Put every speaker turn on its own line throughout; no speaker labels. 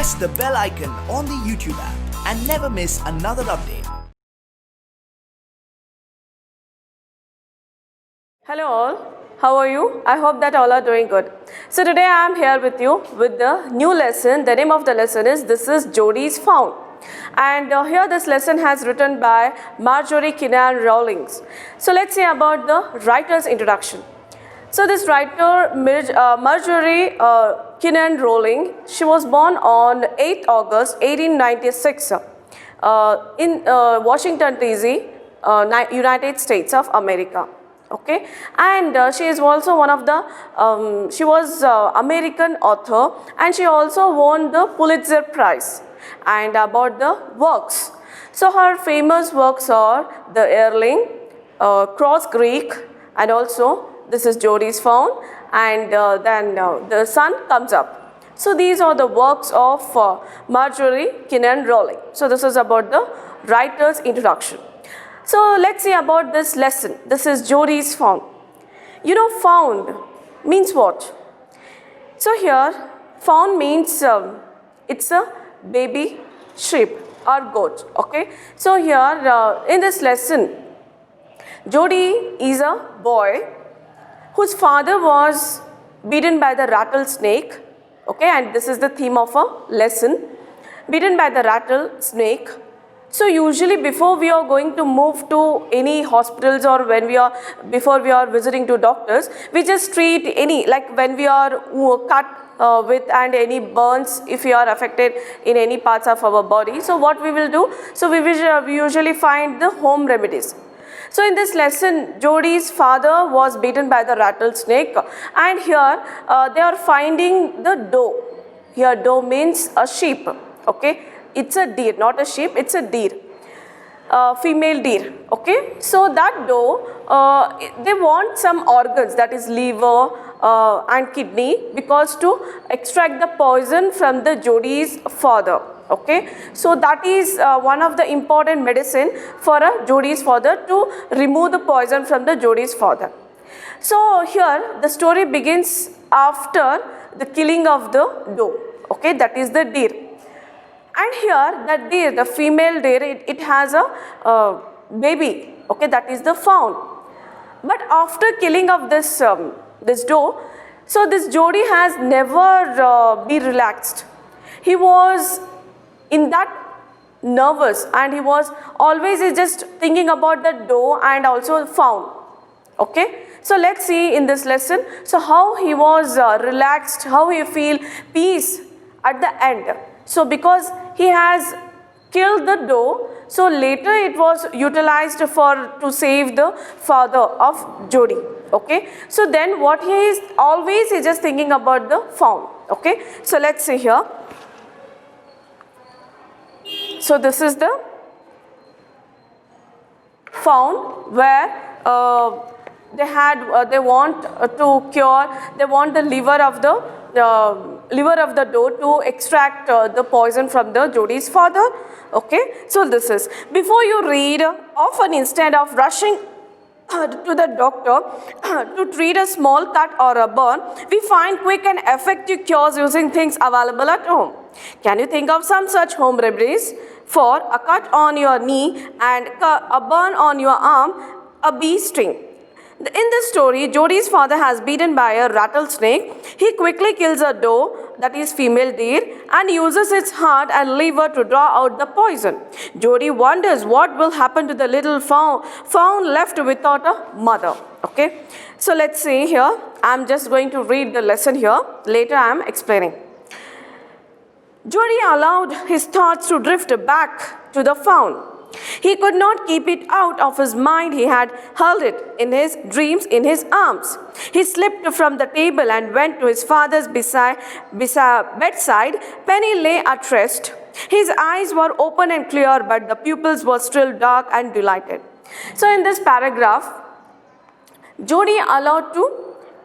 press the bell icon on the YouTube app and never miss another update.
Hello all, how are you? I hope that all are doing good. So today I am here with you with the new lesson. The name of the lesson is This is Jodi's Found. And here this lesson has written by Marjorie Kinnan Rawlings. So let's see about the writer's introduction. So this writer Marjorie Kinnan Rawlings, she was born on 8th August 1896 in Washington DC, United States of America. Okay, and she is also one of the, she was American author, and she also won the Pulitzer Prize. And about the works, so her famous works are The Yearling, Cross Creek, and also This is Jodi's Found, and then The Sun Comes Up. So these are the works of Marjorie Kinnan Rawlings. So this is about the writer's introduction. So let's see about this lesson. This is Jodi's Found. You know, found means what? So here, found means it's a baby sheep or goat. Okay. So here in this lesson, Jodi is a boy whose father was beaten by the rattlesnake. Okay, and this is the theme of a lesson. Beaten by the rattlesnake. So usually before we are going to move to any hospitals, or when we are, before we are visiting to doctors, we just treat any, like when we are cut with and any burns, if we are affected in any parts of our body. So what we will do? So we usually find the home remedies. So in this lesson, Jodi's father was beaten by the rattlesnake, and here they are finding the doe. Here doe means a sheep. Okay. It's a deer, not a sheep, it's a deer, female deer. Okay, so that doe, they want some organs, that is liver and kidney, because to extract the poison from the Jodi's father. Okay, so that is one of the important medicine for a Jodi's father, to remove the poison from the Jodi's father. So here the story begins after the killing of the doe. Okay, that is the deer. And here that deer, the female deer, it has a baby. Okay, that is the found. But after killing of this this doe, so this Jodi has never been relaxed. He was in that nervous, and he was always just thinking about the doe and also found. Okay, so let's see in this lesson, so how he was relaxed, how he feel peace at the end. So because he has killed the doe, so later it was utilized to save the father of Jodi. Okay, so then what he is always just thinking about the found. Okay, so let's see here. So this is the found, where they want to cure, they want the liver of the doe to extract the poison from the Jodi's father. Okay, so this is, before you read, often instead of rushing to the doctor to treat a small cut or a burn, we find quick and effective cures using things available at home. Can you think of some such home remedies? For a cut on your knee and a burn on your arm, a bee sting. In this story, Jodi's father has beaten by a rattlesnake. He quickly kills a doe, that is female deer, and uses its heart and liver to draw out the poison. Jodi wonders what will happen to the little found left without a mother. Okay, so let's see here. I'm just going to read the lesson here. Later I am explaining. Jodi allowed his thoughts to drift back to the found. He could not keep it out of his mind. He had held it in his dreams in his arms. He slipped from the table and went to his father's bedside. Penny lay at rest. His eyes were open and clear, but the pupils were still dark and dilated. So in this paragraph, Jodi allowed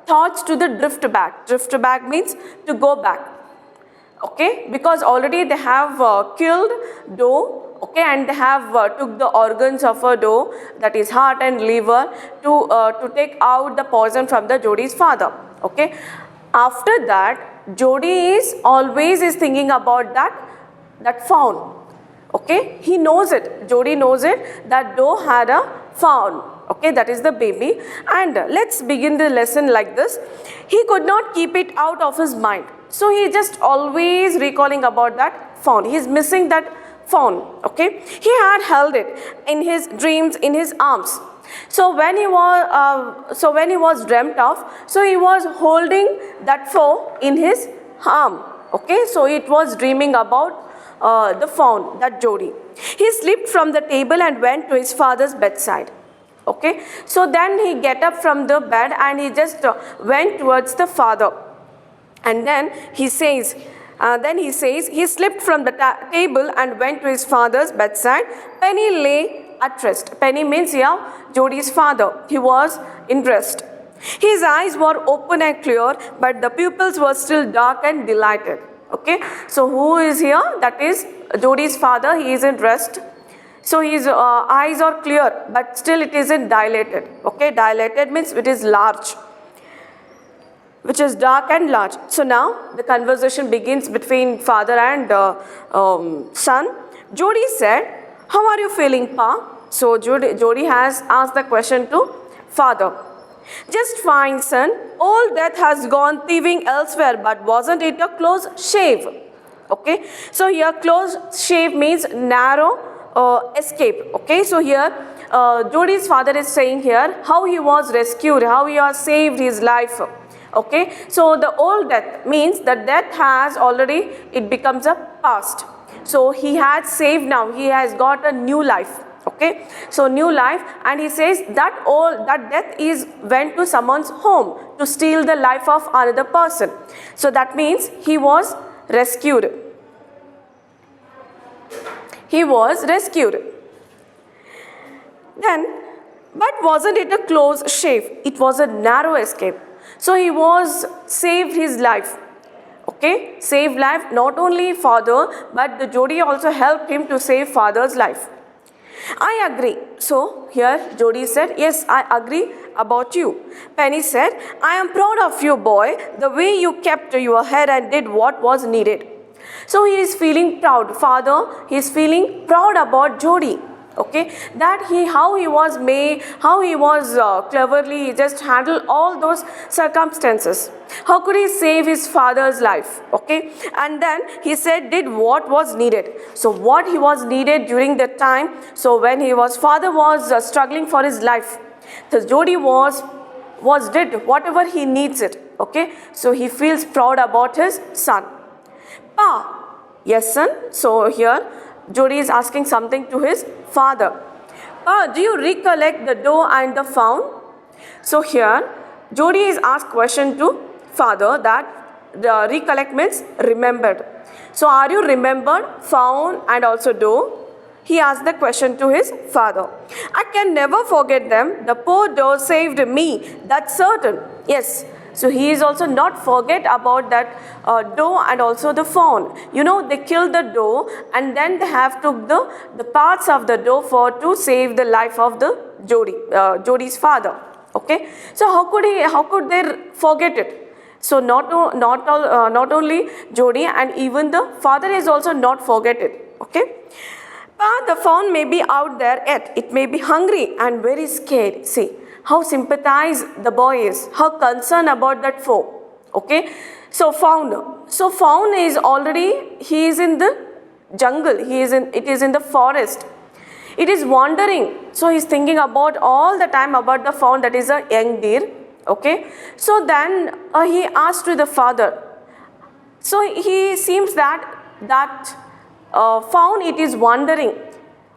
thoughts to the drift back. Drift back means to go back. Okay, because already they have killed doe. Okay, and they have took the organs of a doe, that is heart and liver, to take out the poison from the Jodi's father. Okay, after that Jody is always thinking about that fawn. Okay, he knows it. Jody knows it that Doe had a fawn. Okay, that is the baby. And let's begin the lesson like this. He could not keep it out of his mind. So he just always recalling about that fawn. He is missing that fawn. Okay, he had held it in his dreams, in his arms. So when he was dreamt of, so he was holding that fawn in his arm. Okay, so it was dreaming about the fawn, that Jody. He slipped from the table and went to his father's bedside. Okay, so then he get up from the bed and he just went towards the father. And then he says, he slipped from the table and went to his father's bedside. Penny lay at rest. Penny means here Jody's father. He was in rest. His eyes were open and clear, but the pupils were still dark and dilated. Okay, so who is here? That is Jody's father. He is in rest. So his eyes are clear, but still it isn't dilated. Okay, dilated means it is large, which is dark and large. So now the conversation begins between father and son. Jody said, "How are you feeling, Pa?" So Jody has asked the question to father. "Just fine, son. Old Death has gone thieving elsewhere, but wasn't it a close shave?" Okay, so here close shave means narrow escape. Okay, so here Jody's father is saying here how he was rescued, how he has saved his life. Okay, so the old death means the death has already, it becomes a past. So he had saved, now he has got a new life. Okay, so new life, and he says that death is went to someone's home to steal the life of another person. So that means he was rescued. He was rescued. Then, but wasn't it a close shave? It was a narrow escape. So he was saved his life. Okay, saved life, not only father, but the Jody also helped him to save father's life. I agree. So here Jody said, "Yes, I agree about you." Penny said, "I am proud of you, boy, the way you kept your head and did what was needed." So he is feeling proud. Father, he is feeling proud about Jody. Okay, that how he was cleverly, he just handled all those circumstances. How could he save his father's life? Okay, and then he said did what was needed. So what he was needed during that time, so when father was struggling for his life, so Jody did whatever he needs it. Okay, so he feels proud about his son. Pa, yes son. So here Jody is asking something to his father. Pa, do you recollect the doe and the fawn? So here Jody is asked question to father that the recollect means remembered. So are you remembered fawn and also doe? He asked the question to his father. I can never forget them. The poor doe saved me, that's certain. Yes. So he is also not forget about that doe and also the fawn. You know, they killed the doe and then they have took the parts of the doe to save the life of the Jody's father. Okay, so how could they forget it? So not only Jody, and even the father is also not forget it. Okay, but the fawn may be out there yet. It may be hungry and very scared. See how sympathized the boy is, how concerned about that foe. Okay, so fawn is already, he is in the jungle, it is in the forest, it is wandering. So he is thinking about all the time about the fawn, that is a young deer. Okay, so then he asked to the father. So he seems that fawn, it is wandering,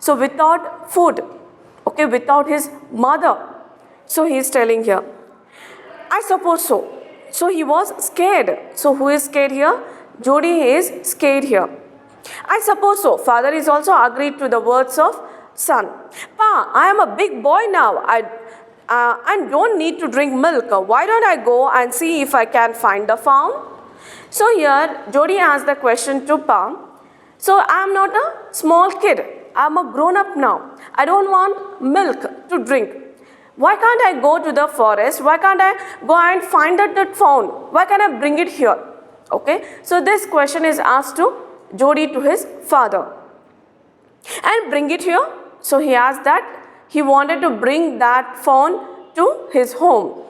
so without food. Okay, without his mother. So he is telling here, I suppose so. So he was scared. So who is scared here? Jody is scared here. I suppose so. Father is also agreed to the words of son. Pa, I am a big boy now. I don't need to drink milk. Why don't I go and see if I can find the fawn? So here Jody asked the question to Pa. So I am not a small kid. I am a grown up now. I don't want milk to drink. Why can't I go to the forest? Why can't I go and find that fawn? Why can't I bring it here? Okay, so this question is asked to Jody to his father. And bring it here. So he asked that he wanted to bring that fawn to his home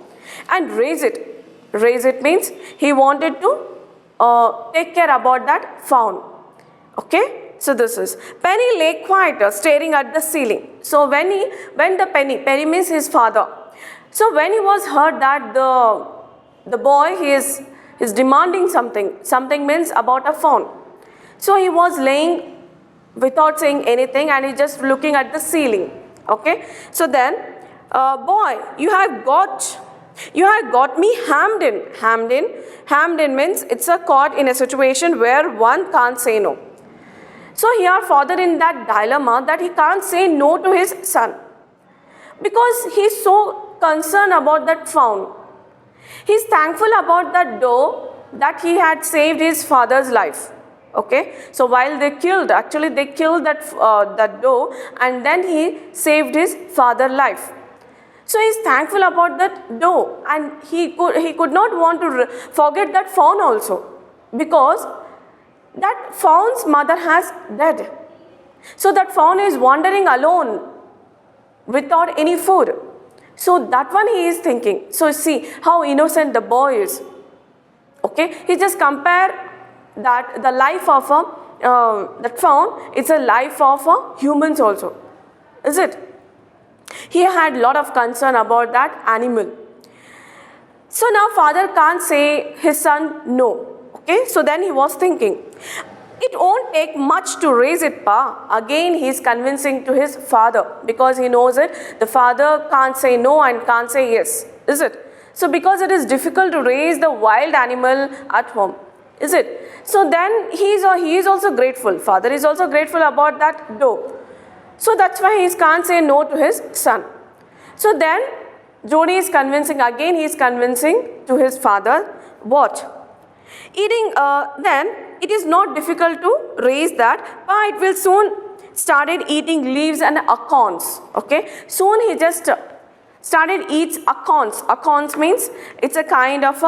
and raise it. Raise it means he wanted to take care about that fawn. Okay, so this is Penny lay quiet, staring at the ceiling. So when the Penny means his father. So when he was heard that the boy is demanding something means about a fawn. So he was laying without saying anything and he's just looking at the ceiling. Okay, so then boy, you have got me hammed in means it's a caught in a situation where one can't say no. So here father in that dilemma that he can't say no to his son because he's so concerned about that fawn. He's thankful about that doe that he had saved his father's life. Okay, so while they killed that doe and then he saved his father's life. So he's thankful about that doe and he could not want to forget that fawn also because that fawn's mother has died. So that fawn is wandering alone without any food. So that one he is thinking. So see how innocent the boy is. Okay, he just compare that the life of that fawn, it's a life of humans also. Is it? He had lot of concern about that animal. So now father can't say his son no. Okay, so then he was thinking, it won't take much to raise it, pa. Again he is convincing to his father because he knows it. The father can't say no and can't say yes. Is it? So because it is difficult to raise the wild animal at home. Is it? So then he is also grateful. Father is also grateful about that doe. So that's why he can't say no to his son. So then Jody is convincing, again he is convincing to his father what? Eating, then it is not difficult to raise that, but it will soon started eating leaves and acorns. Okay, soon he just started eats acorns. Acorns means it's a kind of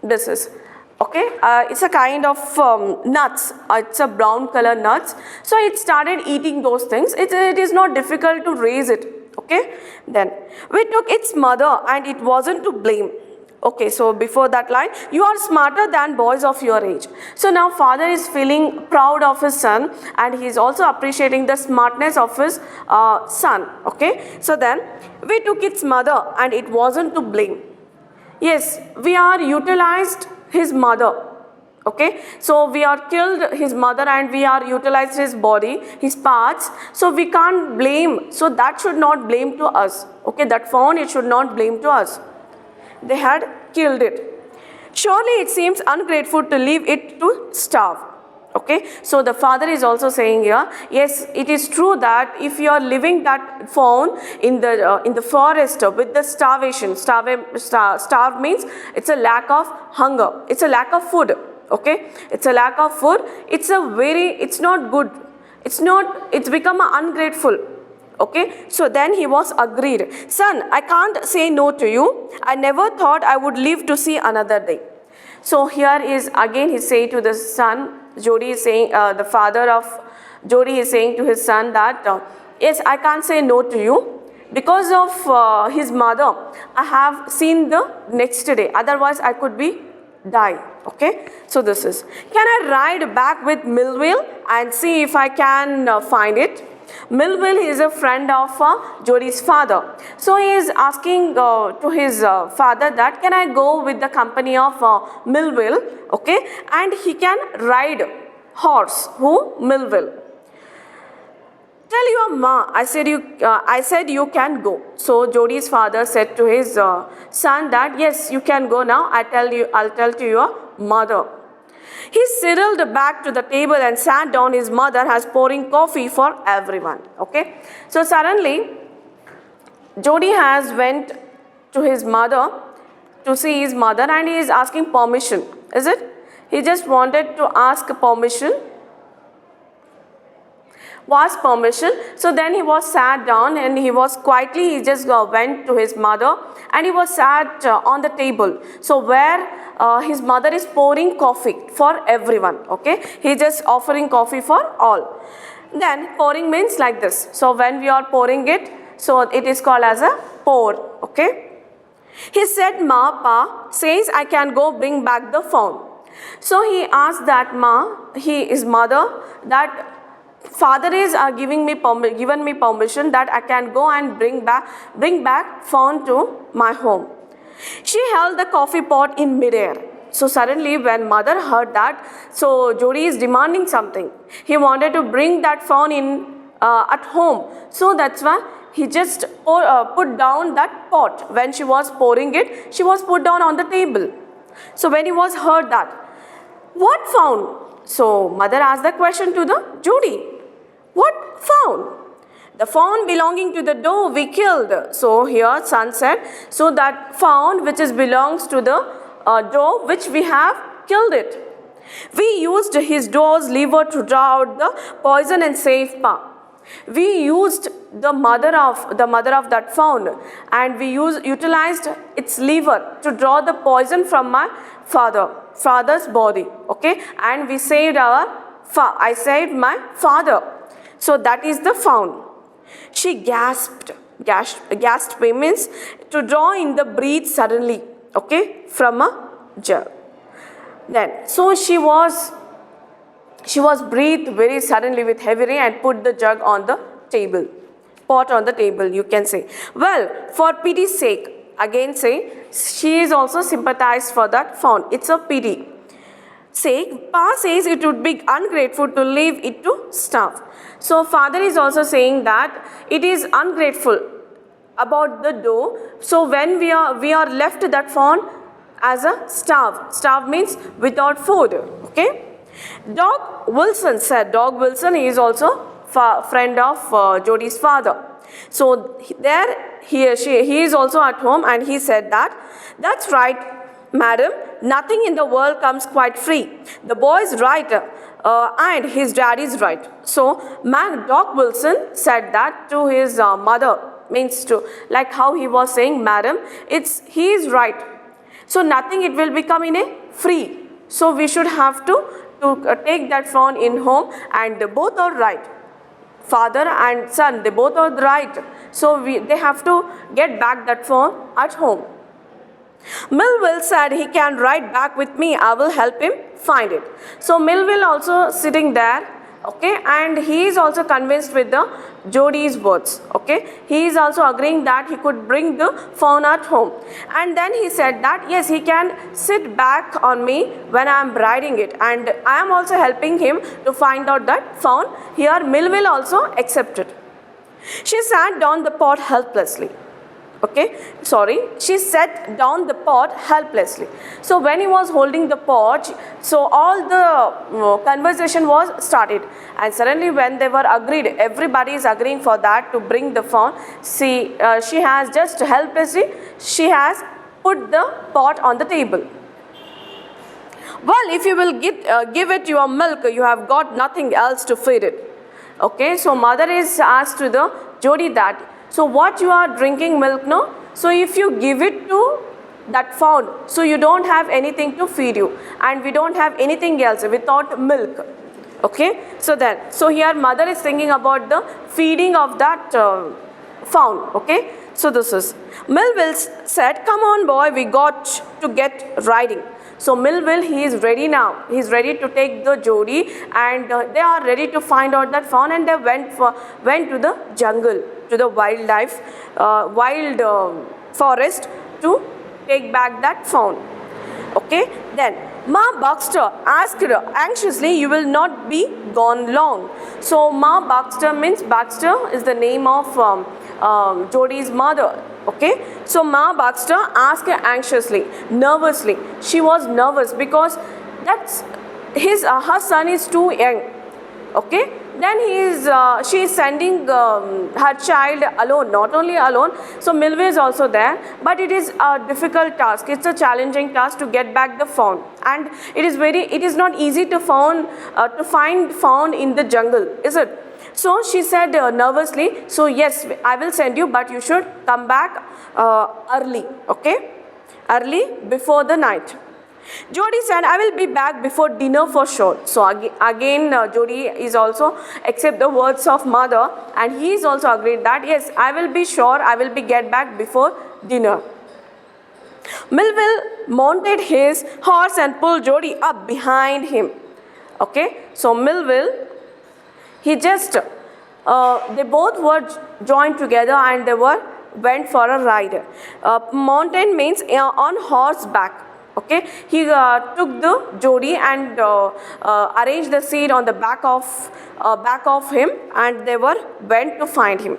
it's a kind of nuts. It's a brown color nuts. So it started eating those things. It is not difficult to raise it. Okay, then we took its mother and it wasn't to blame. Okay, so before that line, you are smarter than boys of your age. So now father is feeling proud of his son and he is also appreciating the smartness of his son. Okay, so then we took its mother and it wasn't to blame. Yes, we are utilized his mother. Okay, so we are killed his mother and we are utilized his body, his parts. So we can't blame. So that should not blame to us. Okay, that fawn, it should not blame to us. They had killed it. Surely it seems ungrateful to leave it to starve. Okay, so the father is also saying here, yes, it is true that if you are living that fawn in the forest with the starvation, starve means it's a lack of hunger, it's a lack of food. Okay, it's a lack of food. It's not good. It's become ungrateful. Okay, so then he was agreed. Son, I can't say no to you. I never thought I would live to see another day. So here is again he say to the son, Jody is saying, the father of Jody is saying to his son that, yes, I can't say no to you. Because of his mother, I have seen the next day. Otherwise, I could be die. Okay, so this is. Can I ride back with Millville and see if I can find it? Millville is a friend of Jody's father. So he is asking to his father that can I go with the company of Millville, okay, and he can ride horse. Who? Millville. Tell your ma, I said you can go. So Jody's father said to his son that yes, you can go now. I'll tell to your mother. He sidled back to the table and sat down. His mother has pouring coffee for everyone. Okay. So suddenly, Jody has went to his mother to see his mother and he is asking permission. Is it? He just wanted to ask permission. was permission. So then he was sat down and he was quietly, he just went to his mother and he was sat on the table. So where his mother is pouring coffee for everyone, okay? He just offering coffee for all. Then pouring means like this. So when we are pouring it, so it is called as a pour, okay? He said, Ma, Pa says I can go bring back the phone. So he asked that his mother, that father is given me permission that I can go and bring back phone to my home. She held the coffee pot in midair. So suddenly when mother heard that, so Jodi is demanding something. He wanted to bring that phone in at home. So that's why he just put down that pot. When she was pouring it, she was put down on the table. So when he was heard that, what phone? So mother asked the question to the Jodi. What phone? The phone belonging to the doe we killed. So here son said, so that phone which belongs to the doe which we have killed it. We used his doe's liver to draw out the poison and save Pa. We used the mother of that phone and we utilized its liver to draw the poison from my father's body, okay? And we saved I saved my father. So that is the phone. She gasped means to draw in the breath suddenly, okay, from a jug. Then, so she was breathed very suddenly with heavy rain and put the jug on the table, pot on the table, you can say. Well, for pity's sake, again say, she is also sympathized for that phone. It's a pity. Sake, Pa says it would be ungrateful to leave it to starve. So father is also saying that it is ungrateful about the doe. So when we are left that phone as a starve. Starve means without food, okay? Dog Wilson said, Dog Wilson is also friend of Jodi's father. So there he is also at home and he said that, that's right, madam, nothing in the world comes quite free. The boy is right and his dad is right. So Dog Wilson said that to his mother, means to, like how he was saying, madam, he is right. So nothing it will become in a free. So we should have to take that phone in home and both are right. Father and son, they both are right. So they have to get back that phone at home. Millville said he can ride back with me. I will help him find it. So Millville also sitting there, okay, and he is also convinced with the Jodi's words, okay. He is also agreeing that he could bring the phone at home. And then he said that yes, he can sit back on me when I am riding it, and I am also helping him to find out that phone. Here Millville also accepted. She sat down the pot helplessly. She set down the pot helplessly. So when he was holding the pot, so all the conversation was started, and suddenly when they were agreed, everybody is agreeing for that to bring the phone. See, she has just helplessly, she has put the pot on the table. Well, if you will give it your milk, you have got nothing else to feed it. Okay, so mother is asked to the Jodi that, so what you are drinking milk, no? So if you give it to that fawn, so you don't have anything to feed you, and we don't have anything else without milk. Okay, so here mother is thinking about the feeding of that fawn. Okay, so this is Millville said, come on boy, we got to get riding. So Millville, he is ready now. He is ready to take the Jodi, and they are ready to find out that fawn, and they went to the jungle, to the wildlife, forest to take back that fawn. Okay, then Ma Baxter asked her anxiously, you will not be gone long. So Ma Baxter means, Baxter is the name of Jodi's mother. Okay, so Ma Baxter asked her anxiously, nervously. She was nervous because her son is too young. Okay, then she is sending her child alone, not only alone. So Millville is also there, but it is a difficult task. It's a challenging task to get back the fawn, and it is not easy to find fawn in the jungle, is it? So she said nervously, so yes, I will send you, but you should come back early, okay? Early before the night. Jody said, I will be back before dinner for sure. So again Jody is also accept the words of mother, and he is also agreed that yes, I will be sure, I will be get back before dinner. Melville mounted his horse and pulled Jody up behind him. Okay, so Melville, he just, they both were joined together and they went for a ride. Mountain means on horseback. Okay, he took the Jody and arranged the seat on the back of him, and they went to find him.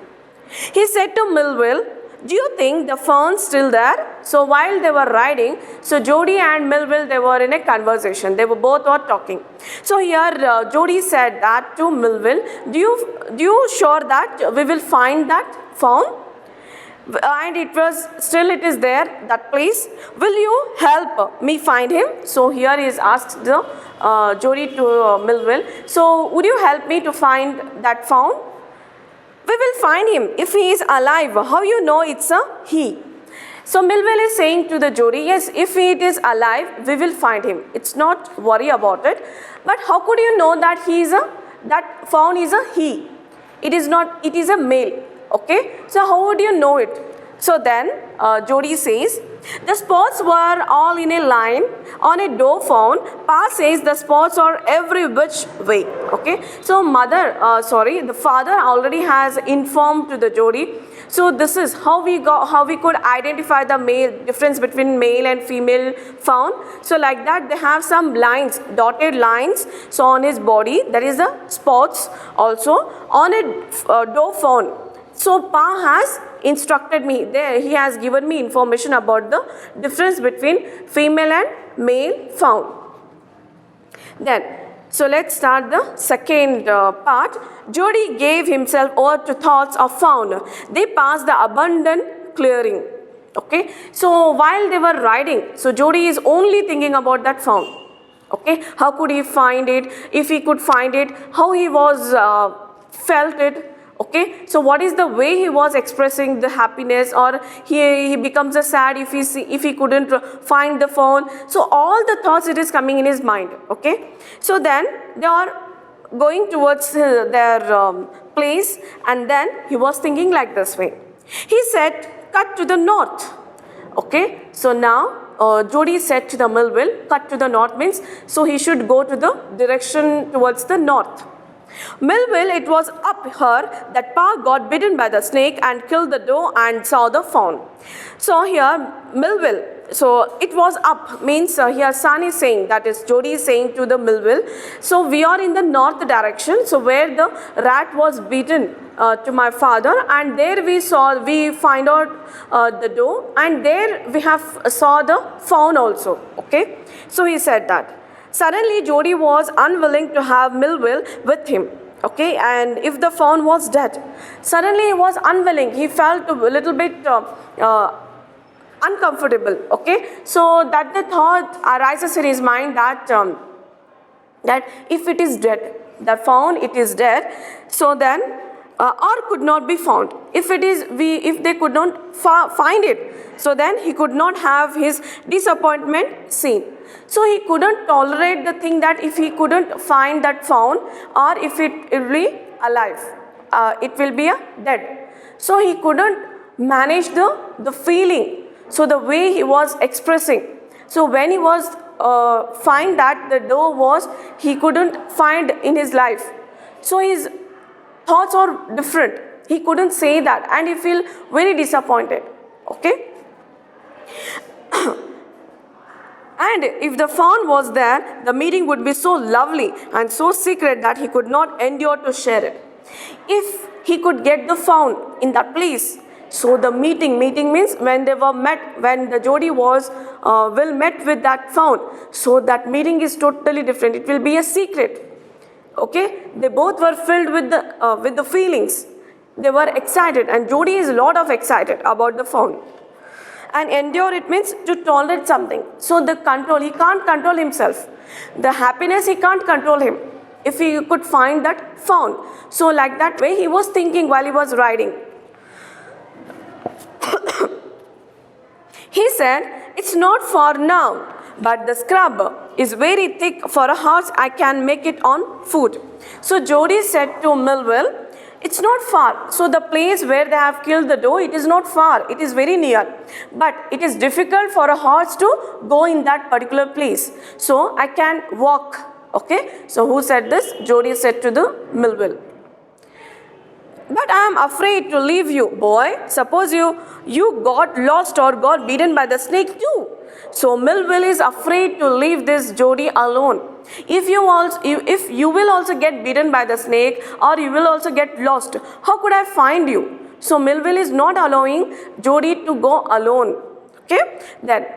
He said to Melville, do you think the fawn's still there? So while they were riding, so Jody and Melville, they were in a conversation. They both were talking. So here Jody said that to Melville, do you sure that we will find that fawn? And it is there, that place. Will you help me find him? So here is asked the Jody to Melville. So would you help me to find that fawn? We will find him if he is alive. How you know it's a he? So Melville is saying to the Jody, yes, if it is alive, we will find him. It's not worry about it. But how could you know that that fawn is a he? It is not. It is a male. Okay, so how would you know it? So then Jody says, the spots were all in a line on a doe fawn. Pa says the spots are every which way. Okay, so the father already has informed to the Jody. So this is how we could identify the difference between male and female fawn. So like that, they have some lines, dotted lines. So on his body, there is the spots also on a doe fawn. So Pa has instructed me there. He has given me information about the difference between female and male fawn. Then, so let's start the second part. Jody gave himself over to thoughts of fawn. They passed the abundant clearing. Okay, so while they were riding, so Jody is only thinking about that fawn. Okay, how could he find it? If he could find it, how he was felt it. Okay, so what is the way he was expressing the happiness, or he becomes a sad if he couldn't find the fawn. So all the thoughts, it is coming in his mind. Okay, so then they are going towards their place, and then he was thinking like this way. He said, cut to the north. Okay, so now Jody said to the Melville, cut to the north means, so he should go to the direction towards the north. Melville, it was up here that Pa got bitten by the snake and killed the doe and saw the fawn. So here Melville, so it was up means here son is saying, that is Jody is saying to the Melville, so we are in the north direction, so where the rat was beaten to my father, and there we find out the doe, and there we saw the fawn also. Okay, so he said that. Suddenly, Jody was unwilling to have Melville with him. Okay, and if the fawn was dead, suddenly he was unwilling. He felt a little bit uncomfortable. Okay, so that the thought arises in his mind that that if it is dead, the fawn it is dead, so then or could not be found. If they could not find it, so then he could not have his disappointment seen. So he couldn't tolerate the thing that if he couldn't find that fawn, or if it will be alive, it will be dead. So he couldn't manage the feeling. So the way he was expressing. So when he was find that the doe he couldn't find in his life. So his thoughts are different. He couldn't say that, and he feel very disappointed. Okay. And if the fawn was there, the meeting would be so lovely and so secret that he could not endure to share it. If he could get the fawn in that place, so the meeting means when they were met, when the Jody was met with that fawn, so that meeting is totally different. It will be a secret. Okay, they both were filled with the feelings. They were excited, and Jody is a lot of excited about the fawn. And endure, it means to tolerate something. So the control, he can't control himself. The happiness, he can't control him. if he could find that fountain. So like that way he was thinking while he was riding. He said, "It's not far now, but the scrub is very thick for a horse. I can make it on foot." So Jody said to Melville, "It's not far. So the place where they have killed the doe, it is not far. It is very near. But it is difficult for a horse to go in that particular place. So I can walk." Okay. So who said this? Jody said to the Melville. "But I am afraid to leave you, boy. Suppose you got lost or got bitten by the snake too." So Melville is afraid to leave this Jody alone. If you will also get bitten by the snake, or you will also get lost, how could I find you? So Melville is not allowing Jody to go alone. Okay. Then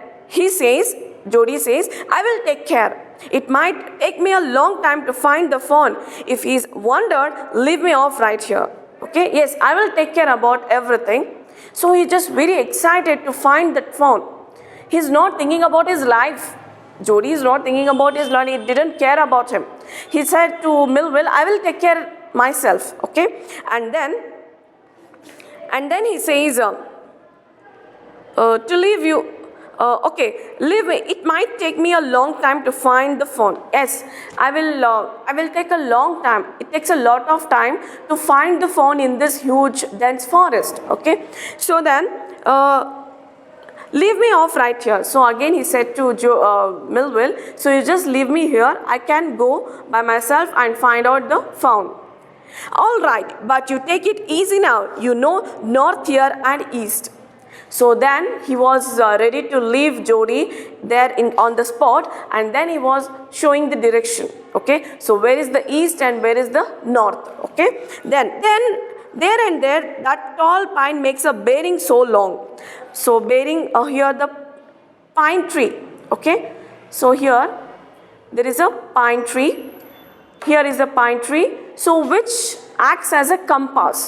Jody says, "I will take care. It might take me a long time to find the fawn. If he's wandered, leave me off right here." Okay, yes, I will take care about everything. So he's just very excited to find that fawn. He's not thinking about his life. Jody is not thinking about his life. He didn't care about him. He said to Melville, "I will take care myself." Okay, and then he says, "To leave you. Okay, leave me. It might take me a long time to find the fawn." Yes, I will take a long time. It takes a lot of time to find the fawn in this huge dense forest. Okay, so then leave me off right here. So again he said to Melville, "So you just leave me here. I can go by myself and find out the fawn." "All right, but you take it easy now. You know north here and east." So then he was ready to leave Jody there on the spot, and then he was showing the direction. Okay, so where is the east and where is the north? Okay, then there and there that tall pine makes a bearing so long. So bearing here the pine tree. Okay, so here there is a pine tree. Here is a pine tree. So which acts as a compass.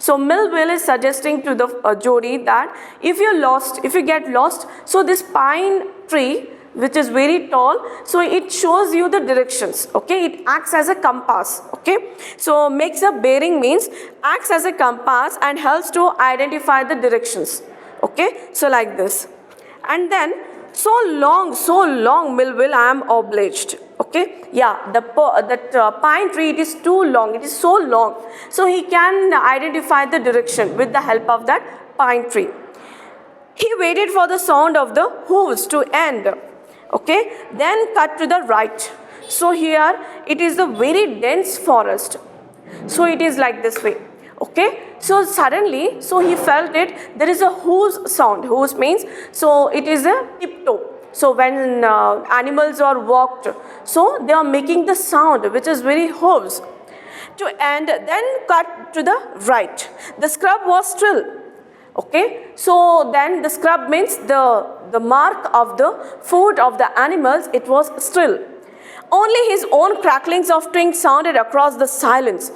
So Melville is suggesting to the Jody that if you get lost, so this pine tree, which is very tall, so it shows you the directions. Okay, it acts as a compass. Okay, so makes a bearing means acts as a compass and helps to identify the directions. Okay, so like this. And then, so long, Melville, I am obliged." Okay, yeah, that pine tree, it is too long, it is so long. So he can identify the direction with the help of that pine tree. He waited for the sound of the hooves to end. Okay, then cut to the right. So here it is a very dense forest. So it is like this way. Okay, so suddenly, so he felt it, there is a hooves sound. Hooves means, so it is a tiptoe. So when animals are walked, so they are making the sound which is very hooves. And then cut to the right. The scrub was still. Okay, so then the scrub means the mark of the foot of the animals, it was still. Only his own cracklings of twigs sounded across the silence.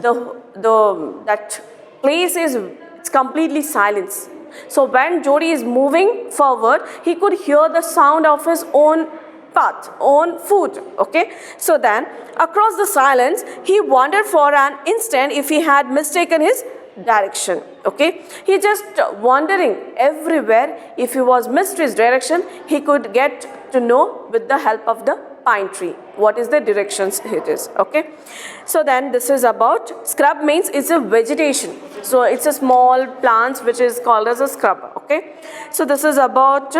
That place it's completely silence. So when Jody is moving forward, he could hear the sound of his own path, own foot. Okay, so then across the silence, he wondered for an instant if he had mistaken his direction. Okay, he just wandering everywhere. If he was missed his direction, he could get to know with the help of the pine tree what is the directions it is. Okay, so then this is about scrub means it's a vegetation. So it's a small plants which is called as a scrub. Okay, so this is about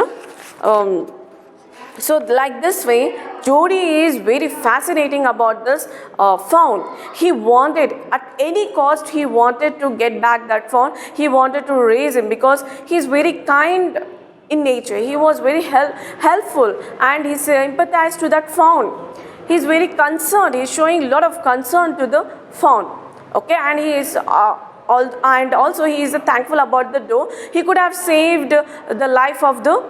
so like this way, Jody is very fascinating about this fawn. He wanted, at any cost, he wanted to get back that fawn. He wanted to raise him because he is very kind in nature. He was very helpful, and he sympathized to that fawn. He is very concerned. He is showing a lot of concern to the fawn. Okay, and he is also he is thankful about the doe. He could have saved the life of the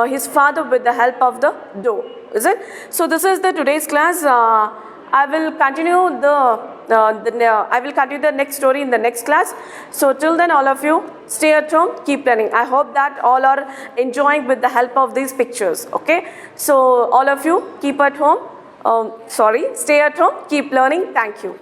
his father with the help of the doe. Is it? So this is the today's class. I will continue the next story in the next class. So till then, all of you stay at home, keep learning. I hope that all are enjoying with the help of these pictures. Okay, so all of you keep at home, Stay at home, keep learning. Thank you.